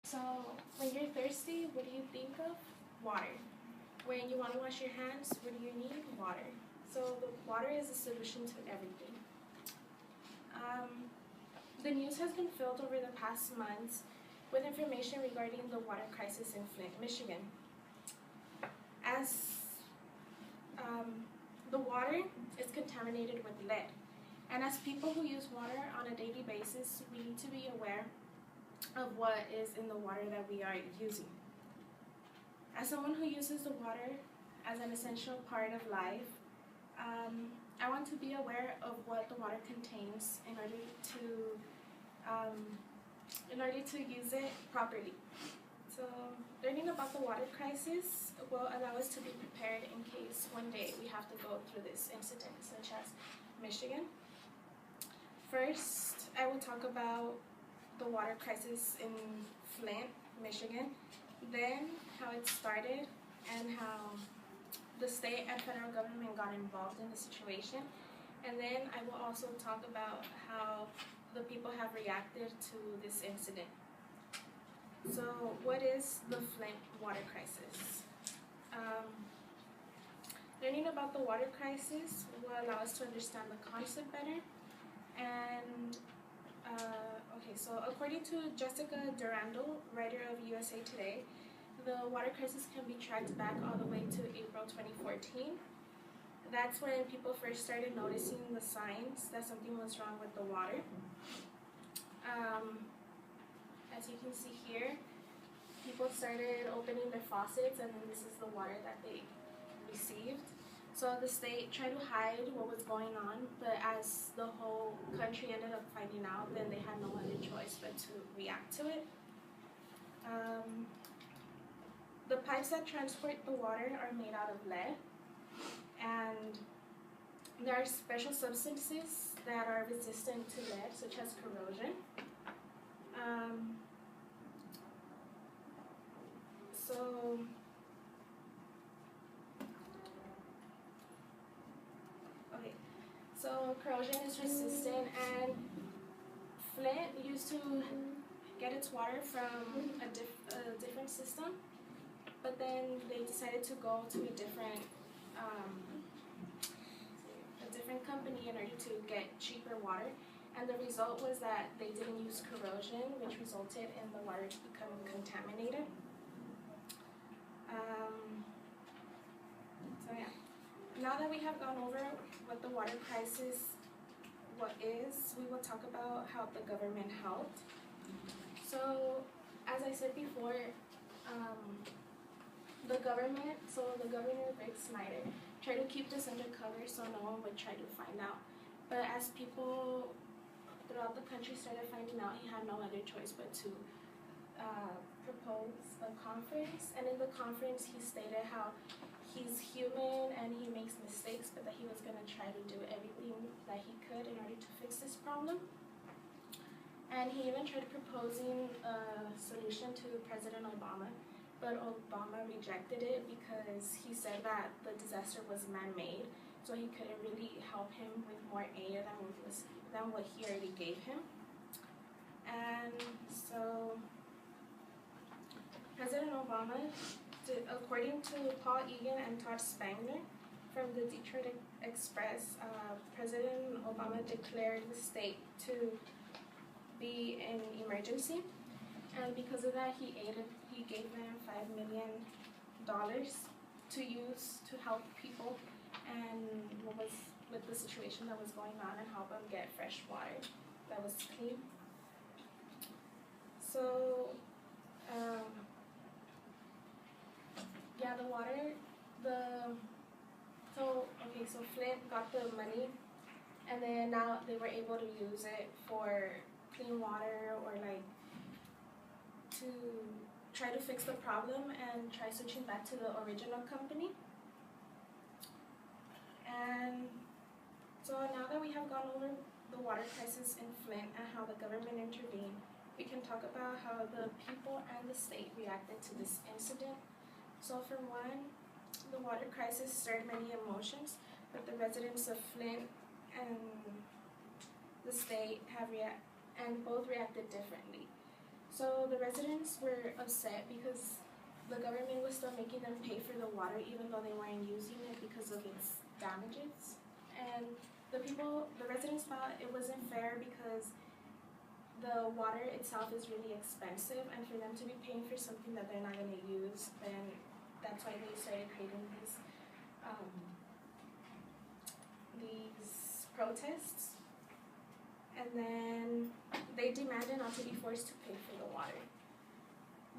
So, when you're thirsty, what do you think of? Water. When you want to wash your hands, what do you need? Water. So, the water is the solution to everything. The news has been filled over the past months with information regarding the water crisis in Flint, Michigan. As the water is contaminated with lead, and as people who use water on a daily basis, we need to be aware of what is in the water that we are using. As someone who uses the water as an essential part of life, I want to be aware of what the water contains in order to use it properly. So, learning about the water crisis will allow us to be prepared in case one day we have to go through this incident, such as Michigan. First, I will talk about the water crisis in Flint, Michigan, then how it started and how the state and federal government got involved in the situation, and then I will also talk about how the people have reacted to this incident. So, what is the Flint water crisis? Learning about the water crisis will allow us to understand the concept better. And so according to Jessica Durandal, writer of USA Today, the water crisis can be tracked back all the way to April 2014. That's when people first started noticing the signs that something was wrong with the water. As you can see here, people started opening their faucets, and then this is the water that they received. So the state tried to hide what was going on, but as the whole country ended up finding out, then they had no other choice but to react to it. The pipes that transport the water are made out of lead, and there are special substances that are resistant to lead, such as corrosion. So corrosion is resistant, and Flint used to get its water from a different system, but then they decided to go to a different company in order to get cheaper water, and the result was that they didn't use corrosion, which resulted in the water becoming contaminated. Now that we have gone over what the water crisis we will talk about how the government helped. So, as I said before, the governor, Rick Snyder, tried to keep this undercover so no one would try to find out. But as people throughout the country started finding out, he had no other choice but to propose a conference. And in the conference, he stated how he's human and he makes mistakes, but that he was going to try to do everything that he could in order to fix this problem. And he even tried proposing a solution to President Obama, but Obama rejected it because he said that the disaster was man-made, so he couldn't really help him with more aid than what he already gave him. And so President Obama, according to Paul Egan and Todd Spangler from the Detroit Express, President Obama declared the state to be in emergency, and because of that, he gave them $5 million to use to help people and with the situation that was going on, and help them get fresh water that was clean. So so Flint got the money, and then now they were able to use it for clean water, or to try to fix the problem and try switching back to the original company. And so now that we have gone over the water crisis in Flint and how the government intervened, we can talk about how the people and the state reacted to this incident. So for one, the water crisis stirred many emotions, but the residents of Flint and the state both reacted differently. So the residents were upset because the government was still making them pay for the water even though they weren't using it because of its damages. And the residents thought it wasn't fair because the water itself is really expensive, and for them to be paying for something that they're not going to use, then that's why they started creating these protests. And then they demanded not to be forced to pay for the water.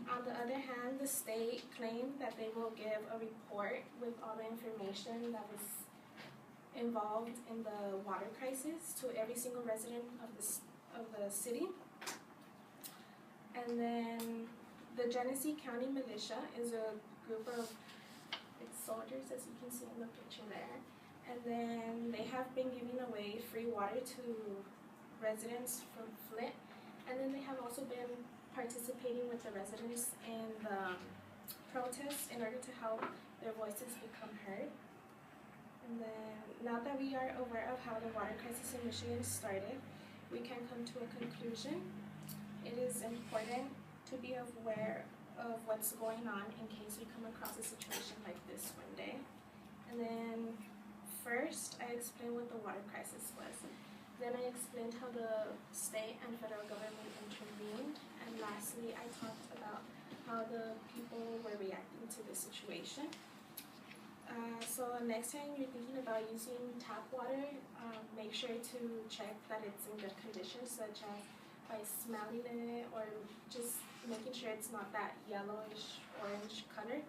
On the other hand, the state claimed that they will give a report with all the information that was involved in the water crisis to every single resident of the city. And then the Genesee County Militia is a group of soldiers, as you can see in the picture there. And then they have been giving away free water to residents from Flint. And then they have also been participating with the residents in the protests in order to help their voices become heard. And then now that we are aware of how the water crisis in Michigan started, we can come to a conclusion. It is important to be aware of what's going on in case we come across a situation like this one day. And then first, I explained what the water crisis was. Then I explained how the state and federal government intervened. And lastly, I talked about how the people were reacting to the situation. So next time you're thinking about using tap water, make sure to check that it's in good condition, such as by smelling it or just making sure it's not that yellowish orange color.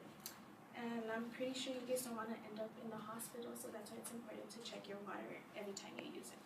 And I'm pretty sure you guys don't want to end up in the hospital, so that's why it's important to check your water every time you use it.